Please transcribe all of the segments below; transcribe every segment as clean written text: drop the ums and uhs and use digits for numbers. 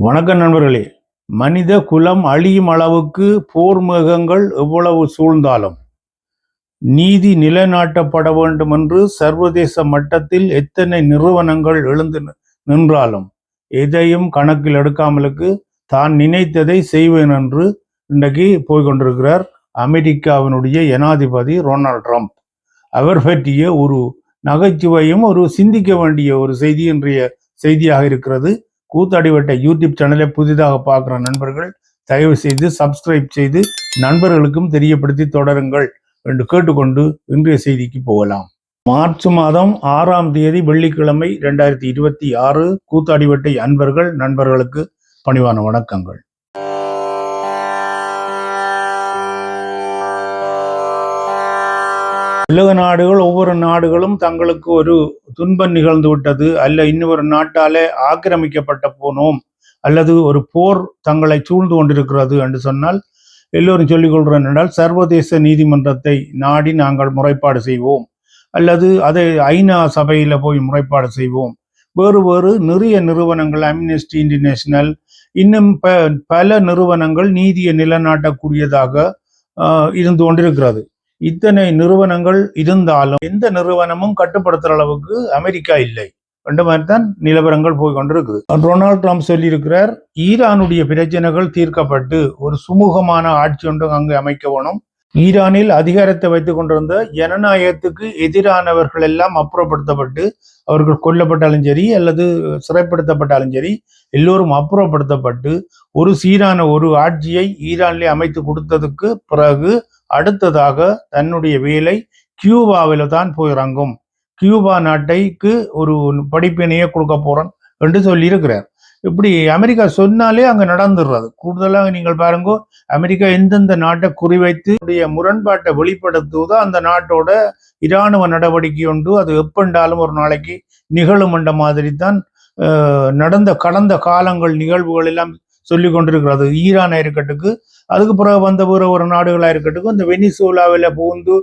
வணக்கம் நண்பர்களே. மனித குலம் அழியும் அளவுக்கு போர் மேகங்கள் எவ்வளவு சூழ்ந்தாலும் நீதி நிலைநாட்டப்பட வேண்டும் என்று சர்வதேச மட்டத்தில் எத்தனை நிறுவனங்கள் எழுந்து நின்றாலும் எதையும் கணக்கில் எடுக்காமலுக்கு தான் நினைத்ததை செய்வேன் என்று இன்றைக்கு போய்கொண்டிருக்கிறார் அமெரிக்காவினுடைய ஜனாதிபதி டொனால்ட் ட்ரம்ப். அவர் பற்றிய ஒரு நகைச்சுவையும் ஒரு சிந்திக்க வேண்டிய ஒரு செய்தி இன்றைய செய்தியாக இருக்கிறது. கூத்தாடிவட்ட யூடியூப் சேனலை புதிதாக பார்க்குற நண்பர்கள் தயவு செய்து சப்ஸ்கிரைப் செய்து நண்பர்களுக்கும் தெரியப்படுத்தி தொடருங்கள் என்று கேட்டுக்கொண்டு இன்றைய செய்திக்கு போகலாம். மார்ச் மாதம் 6ஆம் தேதி வெள்ளிக்கிழமை 2026 கூத்தாடிவட்டை அன்பர்கள் நண்பர்களுக்கு பணிவான வணக்கங்கள். உலக நாடுகள் ஒவ்வொரு நாடுகளும் தங்களுக்கு ஒரு துன்பம் நிகழ்ந்து விட்டது, அல்ல இன்னொரு நாட்டாலே ஆக்கிரமிக்கப்பட்ட போனோம், அல்லது ஒரு போர் தங்களை சூழ்ந்து கொண்டிருக்கிறது என்று சொன்னால் எல்லோரும் சொல்லிக் கொள்கிறோம் என்றால் சர்வதேச நீதிமன்றத்தை நாடி நாங்கள் முறைப்பாடு செய்வோம், அல்லது அதை ஐநா சபையில் போய் முறைப்பாடு செய்வோம். வேறு வேறு நிறைய நிறுவனங்கள், அம்னஸ்டி இன்டர்நேஷனல், இன்னும் பல நிறுவனங்கள் நீதியை நிலைநாட்டக்கூடியதாக இருந்து கொண்டிருக்கிறது. இத்தனை நிறுவனங்கள் இருந்தாலும் எந்த நிறுவனமும் கட்டுப்படுத்துற அளவுக்கு அமெரிக்கா இல்லை என்ற மாதிரி தான் நிலவரங்கள் போய் கொண்டிருக்குது. டொனால்ட் ட்ரம்ப் சொல்லியிருக்கிறார், ஈரானுடைய பிரச்சனைகள் தீர்க்கப்பட்டு ஒரு சுமூகமான ஆட்சி ஒன்று அங்கு அமைக்க வேணும். ஈரானில் அதிகாரத்தை வைத்துக் கொண்டிருந்த ஜனநாயகத்துக்கு எதிரானவர்கள் எல்லாம் அப்புறப்படுத்தப்பட்டு அவர்கள் கொல்லப்பட்டாலும் சரி அல்லது சிறைப்படுத்தப்பட்டாலும் சரி எல்லோரும் அப்புறப்படுத்தப்பட்டு ஒரு சீரான ஒரு ஆட்சியை ஈரானிலே அமைத்து கொடுத்ததுக்கு பிறகு அடுத்ததாக தன்னுடைய வேலை கியூபாவில் தான் போய் இறங்கும். கியூபா நாட்டைக்கு ஒரு படிப்பினையே கொடுக்க போறோம் என்று சொல்லி இருக்கிறார். இப்படி அமெரிக்கா சொன்னாலே அங்க நடந்துடுறது. கூடுதலாக நீங்கள் பாருங்க, அமெரிக்கா எந்தெந்த நாட்டை குறிவைத்து முரண்பாட்டை வெளிப்படுத்துவதோ அந்த நாட்டோட இராணுவ நடவடிக்கை உண்டு. அது எப்பண்டாலும் ஒரு நாளைக்கு நிகழும் என்ற மாதிரி தான் கடந்த காலங்கள் நிகழ்வுகள் எல்லாம் சொல்லி கொண்டிருக்கிறது. ஈரானா இருக்கட்டுக்கு, அதுக்கு பிறகு வந்த ஒரு நாடுகளா இருக்கட்டும், இந்த வெனிசுலாவில் புகுந்து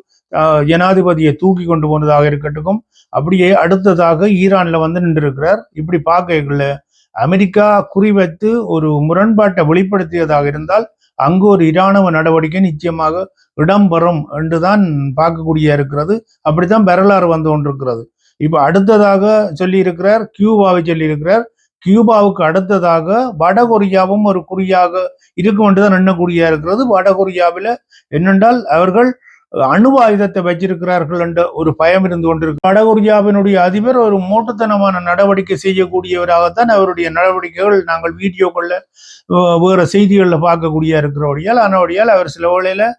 ஜனாதிபதியை தூக்கி கொண்டு போனதாக இருக்கட்டும், அப்படியே அடுத்ததாக ஈரான்ல வந்து நின்று இருக்கிறார். இப்படி பார்க்கல அமெரிக்கா குறிவைத்து ஒரு முரண்பாட்டை வெளிப்படுத்தியதாக இருந்தால் அங்கு ஒரு இராணுவ நடவடிக்கை நிச்சயமாக இடம்பெறும் என்றுதான் பார்க்கக்கூடிய இருக்கிறது. அப்படித்தான் வரலாறு வந்து கொண்டிருக்கிறது. இப்ப அடுத்ததாக சொல்லி இருக்கிறார், கியூபாவை சொல்லி இருக்கிறார். கியூபாவுக்கு அடுத்ததாக வடகொரியாவும் ஒரு குறியாக இருக்கும் என்றுதான் எண்ணக்கூடிய இருக்கிறது. வடகொரியாவில் என்னென்றால் அவர்கள் அணு ஆயுதத்தை வச்சிருக்கிறார்கள் என்ற ஒரு பயம் இருந்து கொண்டிருக்கு. வடகொரியாவினுடைய அதிபர் ஒரு மூட்டுத்தனமான நடவடிக்கை செய்யக்கூடியவராகத்தான் அவருடைய நடவடிக்கைகள் நாங்கள் வீடியோக்கள்ல வேற செய்திகளில் பார்க்கக்கூடிய இருக்கிறபடியால், ஆனபடியால் அவர் சில வேளையில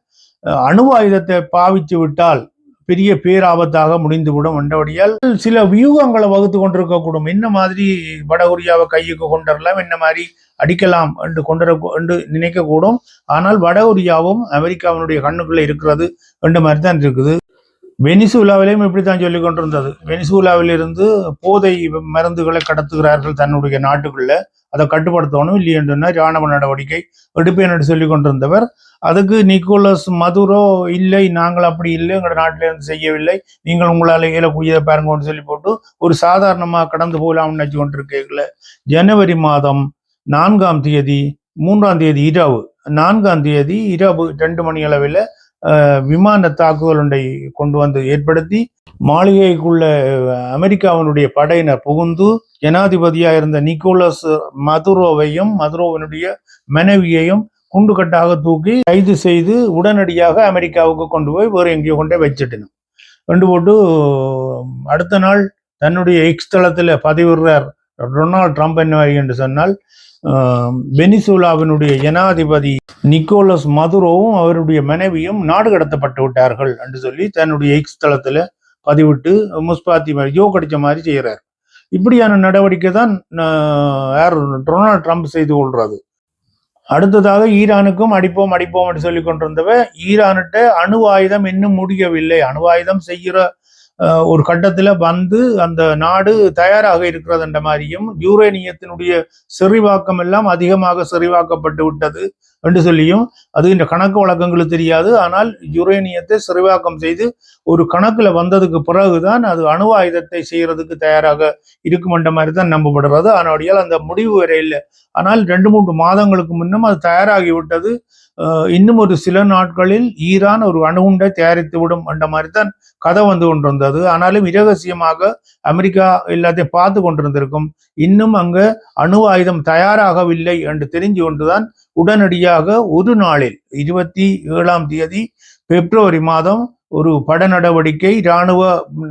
அணு ஆயுதத்தை பாவித்து விட்டால் பெரிய பேராபத்தாக முடிந்துவிடும் என்றபடியால் சில வியூகங்களை வகுத்து கொண்டிருக்கக்கூடும். என்ன மாதிரி வடகொரியாவை கையுக்கு கொண்டுடலாம், என்ன மாதிரி அடிக்கலாம் என்று நினைக்கக்கூடும். ஆனால் வடகொரியாவும் அமெரிக்காவினுடைய கண்ணுக்குள்ள இருக்கிறது என்ற மாதிரி தான் இருக்குது. வெனிசுலாவிலையும் இப்படித்தான் சொல்லி கொண்டிருந்தது. வெனிசுலாவிலிருந்து போதை மருந்துகளை கடத்துகிறார்கள் தன்னுடைய நாட்டுக்குள்ள, அதை கட்டுப்படுத்தணும், இல்லை என்றுன்னா இராணுவ நடவடிக்கை எடுப்பேன் என்று சொல்லி கொண்டிருந்தவர். அதுக்கு நிக்கோலஸ் மதுரோ இல்லை, நாங்கள் அப்படி இல்லை, எங்களோட நாட்டில இருந்து செய்யவில்லை, நீங்கள் உங்களால் இயலக்கூடியதை பாருங்கன்னு சொல்லி போட்டு ஒரு சாதாரணமாக கடந்து போகலாம்னு நினைச்சு கொண்டிருக்கீங்கள. ஜனவரி மாதம் 4ஆம் தேதி 3ஆம் தேதி இரவு 4ஆம் தேதி இரவு 2 மணி அளவில் விமான தாக்குதல் ஒன்றை கொண்டு வந்து ஏற்படுத்தி மாளிகைக்குள்ள அமெரிக்காவினுடைய படையினர் புகுந்து ஜனாதிபதியாக இருந்த நிக்கோலஸ் மதுரோவையும் மதுரோவினுடைய மனைவியையும் குண்டுகட்டாக தூக்கி கைது செய்து உடனடியாக அமெரிக்காவுக்கு கொண்டு போய் வேறு எங்கேயோ கொண்டே வச்சுட்டணும். கொண்டு போட்டு அடுத்த நாள் தன்னுடைய எக்ஸ் தளத்தில் பதிவிடுறார் டொனால்ட் ட்ரம்ப் என்ன என்று சொன்னால், வெனிசுலாவினுடைய ஜனாதிபதி நிக்கோலஸ் மதுரோவும் அவருடைய மனைவியும் நாடு கடத்தப்பட்டு விட்டார்கள் என்று சொல்லி தன்னுடைய எக்ஸ் தளத்துல பதிவிட்டு முஸ்பாத்தி மாதிரி ஜோ கடிச்ச மாதிரி செய்யறார். இப்படியான நடவடிக்கை தான் டொனால்ட் ட்ரம்ப் செய்து கொள்றது. அடுத்ததாக ஈரானுக்கும் அடிப்போம் என்று சொல்லி கொண்டிருந்தவ, ஈரானிட்ட அணு ஆயுதம் இன்னும் முடியவில்லை, அணு ஆயுதம் செய்கிற ஒரு கட்டத்துல வந்து அந்த நாடு தயாராக இருக்கிறது என்ற மாதிரியும், யூரேனியத்தினுடைய செறிவாக்கம் எல்லாம் அதிகமாக செறிவாக்கப்பட்டு விட்டது என்று சொல்லியும் அது இந்த கணக்கு வழக்கங்களுக்கு தெரியாது. ஆனால் யுரேனியத்தை செறிவாக்கம் செய்து ஒரு கணக்குல வந்ததுக்கு பிறகுதான் அது அணு ஆயுதத்தை செய்யறதுக்கு தயாராக இருக்குமென்ற மாதிரி தான் நம்பப்படுறது. ஆனால் அந்த முடிவு வரை இல்லை. ஆனால் 2-3 மாதங்களுக்கு முன்னும் அது தயாராகி விட்டது. இன்னும் ஒரு சில நாட்களில் ஈரான் ஒரு அணுகுண்டை தயாரித்து விடும் என்ற மாதிரி தான் கதை வந்து கொண்டிருந்தது. ஆனாலும் இரகசியமாக அமெரிக்கா எல்லாத்தையும் பார்த்து கொண்டிருந்திருக்கும். இன்னும் அங்க அணு ஆயுதம் தயாராகவில்லை என்று தெரிஞ்சு கொண்டுதான் உடனடியாக ஒரு நாளில் 27ஆம் தேதி பிப்ரவரி மாதம் ஒரு பட நடவடிக்கை, இராணுவ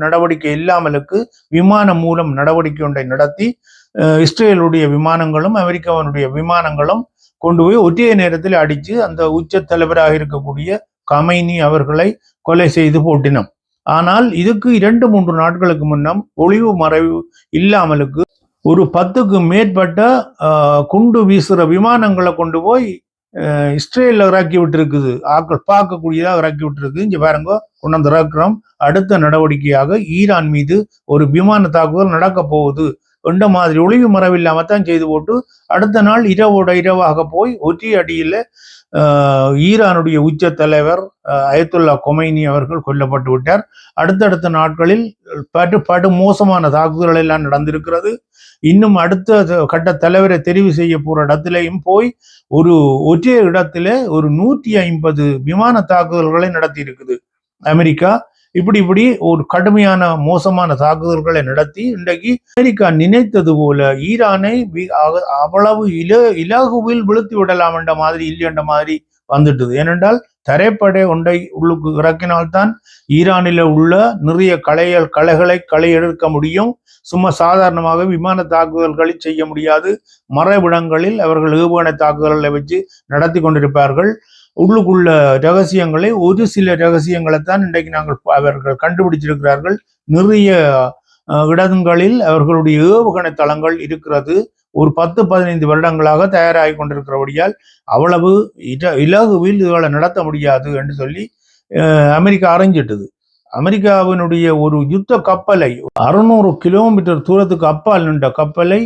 நடவடிக்கை இல்லாமலுக்கு விமானம் மூலம் நடவடிக்கை ஒன்றை நடத்தி இஸ்ரேலுடைய விமானங்களும் அமெரிக்காவினுடைய விமானங்களும் கொண்டு போய் ஒற்றைய நேரத்தில் அடித்து அந்த உச்ச தலைவராக இருக்கக்கூடிய கமைனி அவர்களை கொலை செய்து போட்டினோம். ஆனால் இதுக்கு 2-3 நாட்களுக்கு முன்னம் ஒளிவு மறைவு இல்லாமலுக்கு ஒரு 10க்கு மேற்பட்ட குண்டு வீசுற விமானங்களை கொண்டு போய் இஸ்ரேலில் இறக்கி விட்டுருக்குது. ஆக்கள் பார்க்கக்கூடியதாக இறக்கி விட்டுருக்கு. இங்க பாருங்க, கொண்டாந்து இறக்குறோம். அடுத்த நடவடிக்கையாக ஈரான் மீது ஒரு விமான தாக்குதல் நடக்க போகுது என்ற மாதிரி ஒளிவு மறைவில்லாமத்தான் செய்து போட்டு அடுத்த நாள் இரவோட இரவாக போய் ஒற்றை அடியில் ஈரானுடைய உச்ச தலைவர் அயத்துல்லா கொமைனி அவர்கள் கொல்லப்பட்டு விட்டார். அடுத்தடுத்த நாட்களில் படு மோசமான தாக்குதல்கள் எல்லாம் நடந்திருக்கிறது. இன்னும் அடுத்த கட்ட தலைவரை தெரிவு செய்ய போற இடத்திலையும் போய் ஒரு ஒற்றை இடத்துல ஒரு 150 விமான தாக்குதல்களை நடத்தி இருக்குது அமெரிக்கா. இப்படி ஒரு கடுமையான மோசமான தாக்குதல்களை நடத்தி இன்றைக்கு அமெரிக்கா நினைத்தது போல ஈரானை அவ்வளவு இலகுவில் விழுத்தி விடலாம் என்ற மாதிரி இல்லை என்ற மாதிரி வந்துட்டது. ஏனென்றால் தரைப்படை ஒன்றை உள்ளுக்கு இறக்கினால்தான் ஈரானில உள்ள நிறைய கலைகளை களையெடுக்க முடியும். சும்மா சாதாரணமாக விமான தாக்குதல்களை செய்ய முடியாது. மறைவிடங்களில் அவர்கள் ஏவுகணை தாக்குதல்களை வச்சு நடத்தி கொண்டிருப்பார்கள். உள்ளுக்குள்ள ரகசியங்களை, ஒரு சில ரகசியங்களைத்தான் இன்றைக்கு அவர்கள் கண்டுபிடிச்சிருக்கிறார்கள். நிறைய இடங்களில் அவர்களுடைய ஏவுகணை தளங்கள் இருக்கிறது. ஒரு 10-15 வருடங்களாக தயாராகி கொண்டிருக்கிறபடியால் அவ்வளவு இலகுவில் இதுகளை நடத்த முடியாது என்று சொல்லி அமெரிக்கா அறிஞ்சிட்டது. அமெரிக்காவினுடைய ஒரு யுத்த கப்பலை 600 கிலோமீட்டர் தூரத்துக்கு அப்பால் நின்ற கப்பலை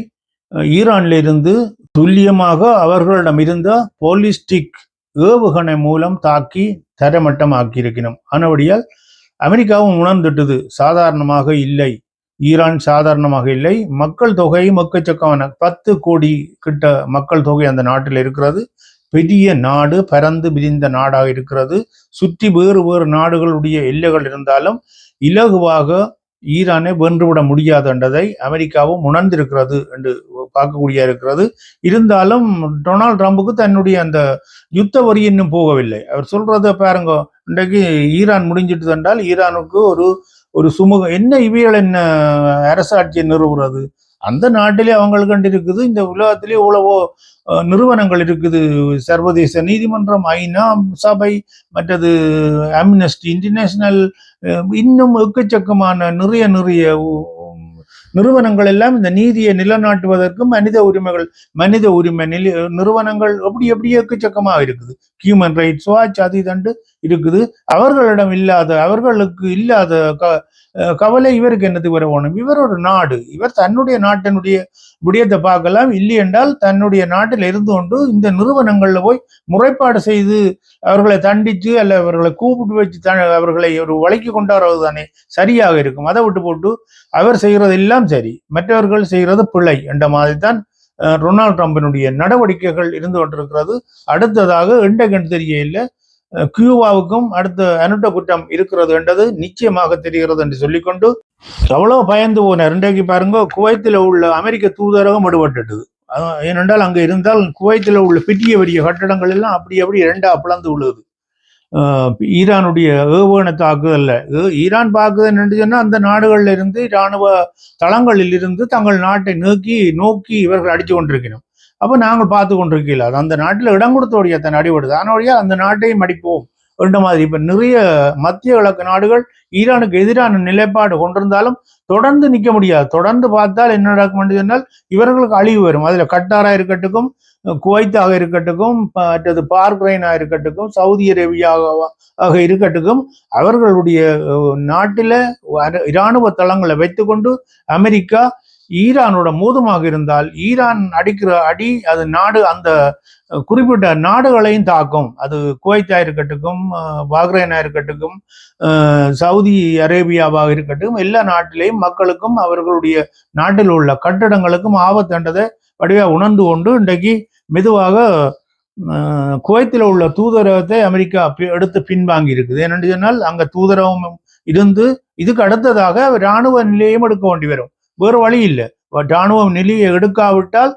ஈரான்ல இருந்து துல்லியமாக அவர்களிடம் இருந்த பாலிஸ்டிக் ஏவுகணை மூலம் தாக்கி தரமட்டமாக்கி இருக்கணும். ஆனபடியால் அமெரிக்காவும் உணர்ந்துட்டது, சாதாரணமாக இல்லை, ஈரான் சாதாரணமாக இல்லை. மக்கள் தொகை எக்கச்சக்கமான 10 கோடி கிட்ட மக்கள் தொகை அந்த நாட்டில் இருக்கிறது. பெரிய நாடு, பரந்து விரிந்த நாடாக இருக்கிறது. சுற்றி வேறு வேறு நாடுகளுடைய எல்லைகள் இருந்தாலும் இலகுவாக ஈரானை வென்றுவிட முடியாது என்றதை அமெரிக்காவும் உணர்ந்திருக்கிறது என்று பார்க்கக்கூடிய இருக்கிறது. இருந்தாலும் டொனால்ட் ட்ரம்புக்கு தன்னுடைய அந்த யுத்த வரி இன்னும் போகவில்லை. அவர் சொல்றத பாருங்க, இன்றைக்கு ஈரான் முடிஞ்சிட்டு என்றால் ஈரானுக்கு ஒரு சுமூக என்ன இவைகள் என்ன அரசாட்சியை நிறுவுறது, அந்த நாட்டிலே அவங்களுக்கு கண்டு இருக்குது. இந்த உலகத்திலே எவ்வளவோ நிறுவனங்கள் இருக்குது, சர்வதேச நீதிமன்றம், ஐநா சபை, மற்றது அம்னஸ்டி இன்டர்நேஷனல், இன்னும் எக்கச்சக்கமான நிறைய நிறுவனங்கள் எல்லாம் இந்த நீதியை நிலைநாட்டுவதற்கும் மனித உரிமை நிறுவனங்கள் எப்படி எக்கச்சக்கமாக இருக்குது. ஹியூமன் ரைட்ஸ் வாட்ச் அது இதண்டு இருக்குது. அவர்களுக்கு இல்லாத கவலை இவருக்கு என்னத்துக்கு வர வேணும்? இவர் ஒரு நாடு, இவர் தன்னுடைய நாட்டினுடைய விடயத்தை பார்க்கலாம். இல்லை என்றால் தன்னுடைய நாட்டில் இருந்து கொண்டு இந்த நிறுவனங்கள்ல போய் முறைப்பாடு செய்து அவர்களை தண்டித்து அல்ல அவர்களை கூப்பிட்டு வச்சு அவர்களை ஒரு வழக்கி கொண்டாடுறது தானே சரியாக இருக்கும். அதை விட்டு போட்டு அவர் செய்கிறது எல்லாம் சரி, மற்றவர்கள் செய்கிறது பிழை என்ற மாதிரி தான் டொனால்ட் ட்ரம்பினுடைய நடவடிக்கைகள் இருந்து கொண்டிருக்கிறது. அடுத்ததாக எண்டகண்டு தெரியல கியூபாவுக்கும் அடுத்த அணுட்ட குற்றம் இருக்கிறது என்றது நிச்சயமாக தெரிகிறது என்று சொல்லிக்கொண்டு எவ்வளவு பயந்து போனார். இன்றைக்கு பாருங்க, குவைத்தில் உள்ள அமெரிக்க தூதரகம் விடுபட்டுட்டது. ஏனென்றால் அங்கே இருந்தால் குவைத்தில் உள்ள பெரிய கட்டடங்கள் எல்லாம் அப்படி 2ஆ பிளந்து விழுது. ஈரானுடைய ஏவுகணை தாக்குதல்ல ஈரான் தாக்குதல் என்று சொன்னால் அந்த நாடுகளில் இருந்து இராணுவ தளங்களில் இருந்து தங்கள் நாட்டை நோக்கி இவர்கள் அடித்து கொண்டிருக்கணும். அப்போ நாங்கள் பார்த்து கொண்டிருக்கல, அது அந்த நாட்டில் இடம் கொடுத்தோடைய தன் அடிபடுது. ஆனோடைய அந்த நாட்டையும் அடிப்போம் என்ற மாதிரி இப்ப நிறைய மத்திய கிழக்கு நாடுகள் ஈரானுக்கு எதிரான நிலைப்பாடு கொண்டிருந்தாலும் தொடர்ந்து நிற்க முடியாது. தொடர்ந்து பார்த்தால் என்ன நடக்கும் சொன்னால் இவர்களுக்கு அழிவு வரும். அதுல கட்டாரா இருக்கட்டும், குவைத்தாக இருக்கட்டும், மற்றது பார்க்ரைனா இருக்கட்டும், சவுதி அரேபியாவாக இருக்கட்டும், அவர்களுடைய நாட்டில இராணுவ தளங்களை வைத்துக்கொண்டு அமெரிக்கா ஈரானோட மோதுமாக இருந்தால் ஈரான் அடிக்கிற அடி அது நாடு அந்த குறிப்பிட்ட நாடுகளையும் தாக்கும். அது குவைத்தா இருக்கட்டும், பஹ்ரைனா இருக்கட்டும், சவுதி அரேபியாவாக இருக்கட்டும், எல்லா நாட்டிலேயும் மக்களுக்கும் அவர்களுடைய நாட்டில் உள்ள கட்டடங்களுக்கும் ஆபத்துன்றதை வடிவா உணர்ந்து கொண்டு இன்றைக்கு மெதுவாக குவைத்தில் உள்ள தூதரகத்தை அமெரிக்கா எடுத்து பின்வாங்கி இருக்குது. ஏனென்று சொன்னால் அங்க தூதரகம் இருந்து இதுக்கு அடுத்ததாக இராணுவ நிலையம் எடுக்க வேண்டி வரும். வேறு வழி இல்லை. இராணுவ நிலையை எடுக்காவிட்டால்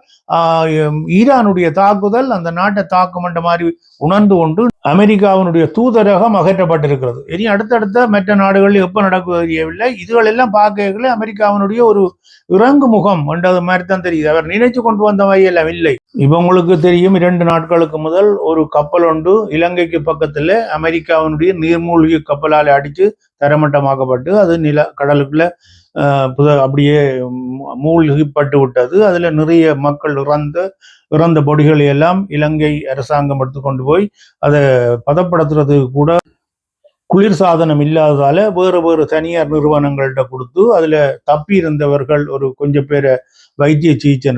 ஈரானுடைய தாக்குதல் அந்த நாட்டை தாக்கும் என்ற மாதிரி உணர்ந்து கொண்டு அமெரிக்காவினுடைய தூதரகம் அகற்றப்பட்டிருக்கிறது. இனி அடுத்தடுத்த மற்ற நாடுகளில் எப்ப நடக்குவது தெரியவில்லை. இதுகளெல்லாம் பார்க்கல அமெரிக்காவினுடைய ஒரு இறங்கு முகம் என்றது மாதிரி தான் தெரியுது. அவர் நினைச்சு கொண்டு வந்த வகையெல்லாம் இல்லை. இப்ப உங்களுக்கு தெரியும், 2 நாட்களுக்கு முதல் ஒரு கப்பல் ஒன்று இலங்கைக்கு பக்கத்துல அமெரிக்காவினுடைய நீர்மூழ்கி கப்பலால் அடிச்சு தரமட்டமாக்கப்பட்டு அது கடலுக்குள்ள அப்படியே மூழ்கிப்பட்டு விட்டது. அதுல நிறைய மக்கள் இறந்த பொடிகளை எல்லாம் இலங்கை அரசாங்கம் எடுத்துக்கொண்டு போய் அதை பதப்படுத்துறது கூட குளிர்சாதனம் இல்லாததால வேறு தனியார் நிறுவனங்கள்கிட்ட கொடுத்து அதுல தப்பி இருந்தவர்கள் ஒரு கொஞ்சம் பேரை வைத்திய சிகிச்சை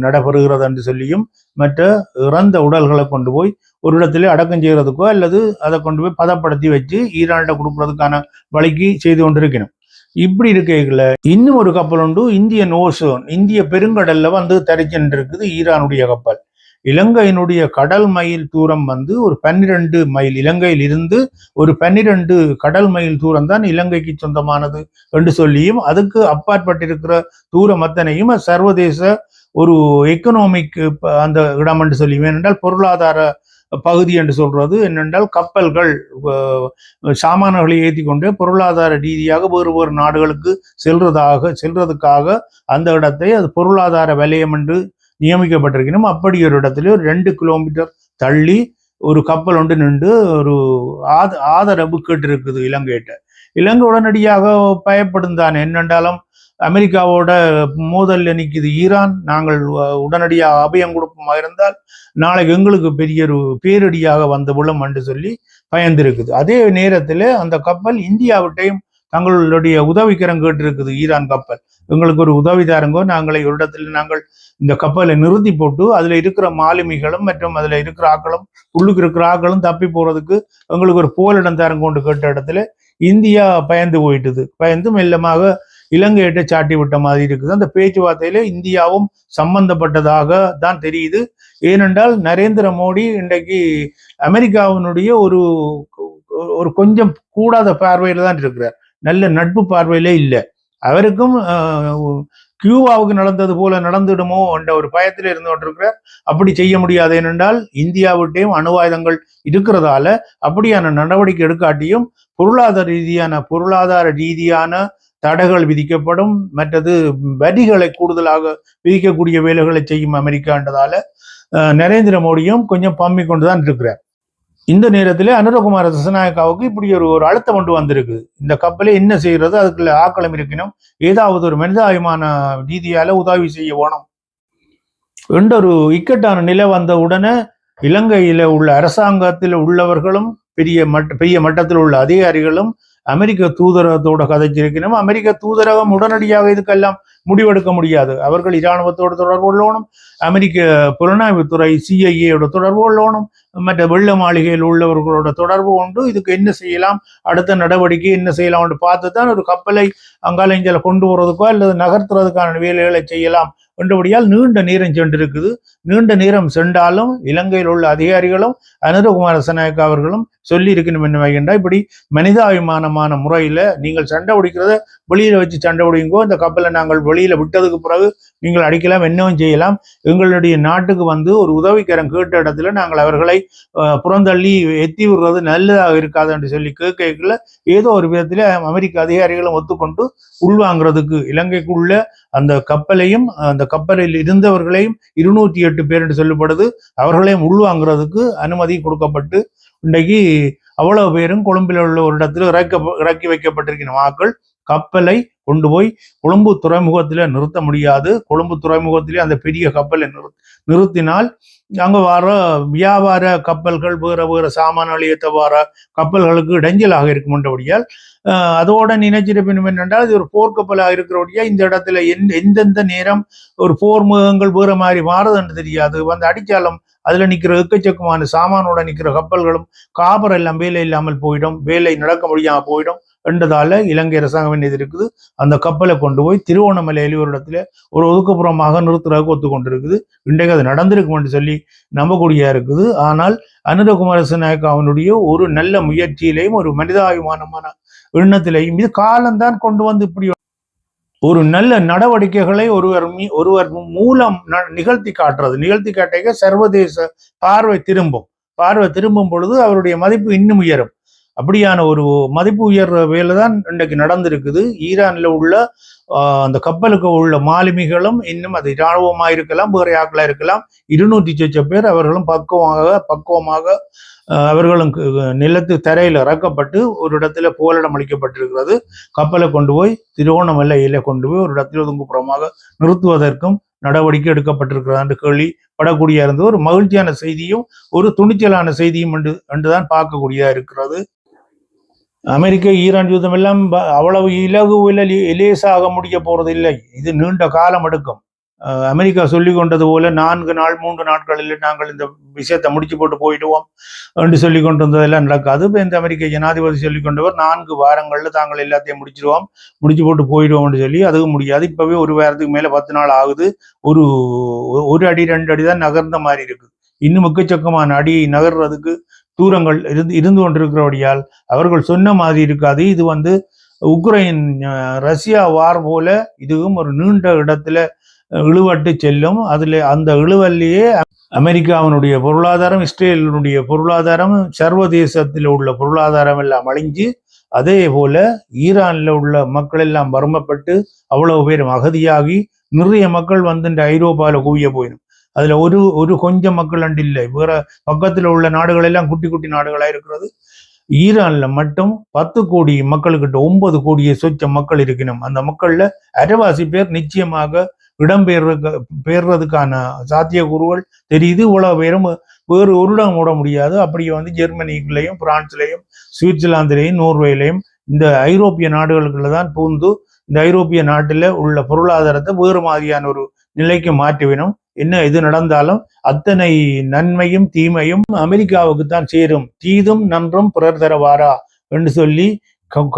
நடைபெறுகிறது என்று சொல்லியும் மற்ற இறந்த உடல்களை கொண்டு போய் ஒரு இடத்துல அடக்கம் செய்யறதுக்கோ அல்லது அதை கொண்டு போய் பதப்படுத்தி வச்சு ஈரான்கிட்ட கொடுக்கறதுக்கான வழிக்கு செய்து கொண்டிருக்கணும். இப்படி இருக்கைகளை இன்னும் ஒரு கப்பல் உண்டு, இந்தியன் ஓசோன், இந்திய பெருங்கடல்ல வந்து தரிச்சென்று இருக்குது ஈரானுடைய கப்பல். இலங்கையினுடைய கடல் மைல் தூரம் வந்து ஒரு 12 மைல், இலங்கையில் இருந்து ஒரு 12 கடல் மைல் தூரம் தான் இலங்கைக்கு சொந்தமானது என்று சொல்லியும் அதுக்கு அப்பாற்பட்டிருக்கிற தூரம் அத்தனையும் சர்வதேச ஒரு எக்கனாமிக் அந்த இடம் என்று சொல்லியும், ஏனென்றால் பொருளாதார பகுதி என்று சொல்றது என்னென்றால் கப்பல்கள் சாமான்களை ஏற்றி கொண்டு பொருளாதார ரீதியாக வேறு நாடுகளுக்கு செல்றதுக்காக அந்த இடத்தை அது பொருளாதார வலயம் என்று நியமிக்கப்பட்டிருக்கணும். அப்படி ஒரு இடத்துல ஒரு 2 கிலோமீட்டர் தள்ளி ஒரு கப்பல் ஒன்று நின்று ஒரு ஆதரவு கேட்டு இருக்குது இலங்கையிட்ட. இலங்கை உடனடியாக பயப்படும் தான். என்னென்றாலும் அமெரிக்காவோட மோதல் நிற்குது ஈரான், நாங்கள் உடனடியாக அபயம் கொடுப்போமா இருந்தால் நாளைக்கு எங்களுக்கு பெரிய ஒரு பேரடியாக வந்து விழும் என்று சொல்லி பயந்திருக்குது. அதே நேரத்தில் அந்த கப்பல் இந்தியாவிட்டையும் தங்களுடைய உதவிக்கரம் கேட்டிருக்குது. ஈரான் கப்பல் எங்களுக்கு ஒரு உதவி தாருங்கோ, நாங்களை ஒரு இடத்துல நாங்கள் இந்த கப்பலை நிறுத்தி போட்டு அதுல இருக்கிற மாலுமிகளும் மற்றும் அதுல இருக்கிற ஆக்களும் உள்ளுக்கு இருக்கிற ஆக்களும் தப்பி போறதுக்கு எங்களுக்கு ஒரு போலிடம் தாருங்கோண்டு கேட்ட இடத்துல இந்தியா பயந்து போயிட்டுது. பயந்து மெல்லமாக இலங்கையிட்ட சாட்டி விட்ட மாதிரி இருக்குது. அந்த பேச்சுவார்த்தையில இந்தியாவும் சம்பந்தப்பட்டதாக தான் தெரியுது. ஏனென்றால் நரேந்திர மோடி இன்றைக்கு அமெரிக்காவினுடைய ஒரு கொஞ்சம் கூடாத பார்வையில தான் இருக்கிறார். நல்ல நட்பு பார்வையில இல்லை. அவருக்கும் கியூபாவுக்கு நடந்தது போல நடந்துடுமோ என்ற ஒரு பயத்தில் இருந்து கொண்டிருக்கிறார். அப்படி செய்ய முடியாது. ஏனென்றால் இந்தியாவிட்டையும் அணு ஆயுதங்கள் இருக்கிறதால அப்படியான நடவடிக்கை எடுக்காட்டியும் பொருளாதார ரீதியான தடைகள் விதிக்கப்படும். மற்றது வரிகளை கூடுதலாக விதிக்கக்கூடிய வேலைகளை செய்யும் அமெரிக்கான்றதால நரேந்திர மோடியும் கொஞ்சம் பம்மி கொண்டுதான் இருக்கிறார். இந்த நேரத்தில் அனுரகுமார திசாநாயக்காவுக்கு இப்படி ஒரு அழுத்தம் கொண்டு வந்திருக்கு. இந்த கப்பலை என்ன செய்யறது, அதுக்குள்ள ஆக்களம் இருக்கணும், ஏதாவது ஒரு மனிதாபிமான ரீதியால உதவி செய்ய வேணும் என்ற ஒரு இக்கட்டான நிலை வந்த உடனே இலங்கையில உள்ள அரசாங்கத்தில் உள்ளவர்களும் பெரிய மட்டத்தில் உள்ள அதிகாரிகளும் அமெரிக்க தூதரகத்தோட கதைச்சிருக்கணும். அமெரிக்க தூதரகம் உடனடியாக இதுக்கெல்லாம் முடிவெடுக்க முடியாது. அவர்கள் இராணுவத்தோட தொடர்பு கொள்ளணும், அமெரிக்க புலனாய்வுத்துறை CIA தொடர்பு கொள்ளணும், மற்ற வெள்ள மாளிகையில் உள்ளவர்களோட தொடர்பு கொண்டு இதுக்கு என்ன செய்யலாம், அடுத்த நடவடிக்கை என்ன செய்யலாம் பார்த்து தான் ஒரு கப்பலை அங்காலஞ்சல கொண்டு போறதுக்கோ அல்லது நகர்த்துறதுக்கான வேலைகளை செய்யலாம் என்றபடியால் நீண்ட நேரம் சென்றிருக்குது. நீண்ட நேரம் சென்றாலும் இலங்கையில் உள்ள அதிகாரிகளும் அனுரகுமார திசாநாயக்கா அவர்களும் சொல்லி இருக்கணும் என்ன வைக்கின்றா, இப்படி மனிதாபிமானமான முறையில நீங்கள் சண்டை பிடிக்கிறத வெளியில வச்சு சண்டை பிடிங்கோ, இந்த கப்பலை நாங்கள் வெளியில விட்டதுக்கு பிறகு நீங்கள் அடிக்கலாம், என்னவும் செய்யலாம், எங்களுடைய நாட்டுக்கு வந்து ஒரு உதவிக்கரம் கேட்ட இடத்துல நாங்கள் அவர்களை புறந்தள்ளி எத்தி விடுறது நல்லதாக இருக்காது என்று சொல்லி கேட்கல ஏதோ ஒரு விதத்துல அமெரிக்க அதிகாரிகளும் ஒத்துக்கொண்டு உள்வாங்கிறதுக்கு இலங்கைக்குள்ள அந்த கப்பலையும் அந்த கப்பலில் இருந்தவர்களையும் 208 பேர் என்று சொல்லப்படுது, அவர்களையும் உள்வாங்கிறதுக்கு அனுமதி கொடுக்கப்பட்டு இன்றைக்கு அவ்வளவு பேரும் கொழும்பில் உள்ள ஒரு இடத்துல இறக்கி வைக்கப்பட்டிருக்கிற ஆக்கள் கப்பலை கொண்டு போய் கொழும்பு துறைமுகத்தில நிறுத்த முடியாது. கொழும்பு துறைமுகத்திலே அந்த பெரிய கப்பலை நிறுத்தினால் அங்க வர வியாபார கப்பல்கள் வேற சாமான ஏற்ற வர கப்பல்களுக்கு இடைஞ்சலாக இருக்குமென்றபடியால் அதோட நினைச்சிருப்பினும் என்னென்றால் இது ஒரு போர்க்கப்பலாக இருக்கிறபடியா இந்த இடத்துல எந்தெந்த நேரம் ஒரு போர் முகங்கள் வேற மாதிரி மாறுதுன்னு தெரியாது வந்து அடிச்சாலும் அதுல நிக்கிற எக்கச்சக்கமான சாமானோட நிக்கிற கப்பல்களும் காபர் எல்லாம் வேலை இல்லாமல் போயிடும், வேலை நடக்க முடியாம போயிடும் என்றதால இலங்கை அரசாங்கம் என்ன இருக்குது, அந்த கப்பலை கொண்டு போய் திருவோணமலையில ஒரு இடத்துல ஒரு ஒதுக்குப்புறமாக நிறுத்துறதுக்கு ஒத்துக்கொண்டிருக்குது. இன்றைக்கு அது நடந்திருக்கும் என்று சொல்லி நம்பக்கூடியா இருக்குது. ஆனால் அனுரகுமார நாயக் அவனுடைய ஒரு நல்ல முயற்சியிலையும் ஒரு மனிதாபிமானமான எண்ணத்திலையும் இது காலம்தான் கொண்டு வந்து இப்படி ஒரு நல்ல நடவடிக்கைகளை ஒருவர் மூலம் நிகழ்த்தி காட்டுறது சர்வதேச பார்வை திரும்பும் பொழுது அவருடைய மதிப்பு இன்னும் உயரும். அப்படியான ஒரு மதிப்பு உயர்ற வேலை தான் இன்றைக்கு நடந்திருக்குது. ஈரான்ல உள்ள அந்த கப்பலுக்கு உள்ள மாலுமிகளும் இன்னும் அது இராணுவமா இருக்கலாம், வேற ஆக்களா இருக்கலாம், 200 சொச்ச பேர் அவர்களும் பக்குவமாக அவர்களும் நிலத்து தரையில் இறக்கப்பட்டு ஒரு இடத்துல புகலிடம் அளிக்கப்பட்டிருக்கிறது. கப்பலை கொண்டு போய் திருவோணமலையில கொண்டு போய் ஒரு இடத்துல ஒதுங்குப்புறமாக நிறுத்துவதற்கும் நடவடிக்கை எடுக்கப்பட்டிருக்கிறது என்று கேள்விப்படக்கூடிய இருந்தது. ஒரு மகிழ்ச்சியான செய்தியும் ஒரு துணிச்சலான செய்தியும் என்றுதான் பார்க்கக்கூடியதா இருக்கிறது. அமெரிக்க ஈரான் யுத்தம் எல்லாம் அவ்வளவு இலகுவில லேசாக முடிய போறது இல்லை. இது நீண்ட காலம் எடுக்கும். அமெரிக்கா சொல்லி கொண்டது போல 3 நாட்களில் நாங்கள் இந்த விஷயத்தை முடிச்சு போட்டு போயிடுவோம் என்று சொல்லி கொண்டு வந்ததெல்லாம் நடக்காது. இப்போ இந்த அமெரிக்க ஜனாதிபதி சொல்லி கொண்டவர் 4 வாரங்கள்ல தாங்கள் எல்லாத்தையும் முடிச்சு போட்டு போயிடுவோம்னு சொல்லி அதுவும் முடியாது. இப்பவே ஒரு வாரத்துக்கு மேல 10 நாள் ஆகுது. ஒரு அடி 2 அடி தான் நகர்ந்த மாதிரி இருக்கு. இன்னும் எக்கச்சக்கமான அடி நகர்றதுக்கு தூரங்கள் இருந்து கொண்டிருக்கிறபடியால் அவர்கள் சொன்ன மாதிரி இருக்காது. இது வந்து உக்ரைன் ரஷ்யா வார் போல இதுவும் ஒரு நீண்ட இடத்துல இழுவட்டு செல்லும். அதுல அந்த இழுவல்லையே அமெரிக்காவினுடைய பொருளாதாரம், இஸ்ரேலினுடைய பொருளாதாரம், சர்வதேசத்தில் உள்ள பொருளாதாரம் எல்லாம் அழிஞ்சு, அதே போல ஈரான்ல உள்ள மக்கள் எல்லாம் வறுமைப்பட்டு அவ்வளவு பேரும் அகதியாகி நிறைய மக்கள் வந்து இந்த ஐரோப்பாவில் குவிய போயிடும். அதுல ஒரு கொஞ்சம் மக்கள் அண்டு இல்லை, வேற பக்கத்துல உள்ள நாடுகள் எல்லாம் குட்டி குட்டி நாடுகளா இருக்கிறது. ஈரான்ல மட்டும் 10 கோடி மக்களுக்கிட்ட 9 கோடியை சொச்ச மக்கள் இருக்கணும். அந்த மக்கள்ல அரைவாசி பேர் நிச்சயமாக இடம்பெயர்றதுக்கான சாத்தியக்கூறுகள் தெரியுது. இவ்வளவு பேரும் வேறு ஒரு இடம் ஓட முடியாது. அப்படியே வந்து ஜெர்மனிலையும் பிரான்ஸ்லையும் சுவிட்சர்லாந்துலையும் நோர்வேலையும் இந்த ஐரோப்பிய நாடுகளுக்குள்ள தான் பூந்து இந்த ஐரோப்பிய நாட்டில் உள்ள பொருளாதாரத்தை வேறு மாதிரியான ஒரு நிலைக்கு மாற்றி வேணும். என்ன இது நடந்தாலும் அத்தனை நன்மையும் தீமையும் அமெரிக்காவுக்கு தான் சேரும். தீதும் நன்றும் பிறர் தரவாரா என்று சொல்லி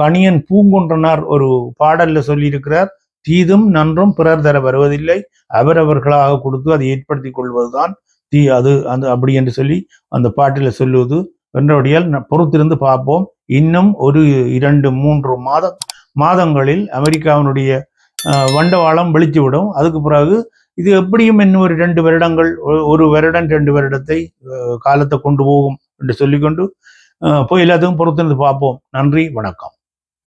கணியன் பூங்குன்றனார் ஒரு பாடல்ல சொல்லி இருக்கிறார். தீதும் நன்றும் பிறர் தர வருவதில்லை, அவரவர்களாக கொடுத்து அதை ஏற்படுத்தி கொள்வதுதான் அது அப்படி என்று சொல்லி அந்த பாட்டில சொல்லுவது என்றபடியால் பொறுத்திருந்து பார்ப்போம். இன்னும் ஒரு 2-3 மாதங்களில் அமெரிக்காவினுடைய வண்டவாளம் வெளிச்சுவிடும். அதுக்கு பிறகு இது எப்படியும் இன்னும் ஒரு 2 வருடங்கள், 1 வருடம் 2 வருடத்தை காலத்தை கொண்டு போகும் என்று சொல்லிக்கொண்டு போய் எல்லாத்துக்கும் பொறுத்திருந்து பார்ப்போம். நன்றி, வணக்கம்.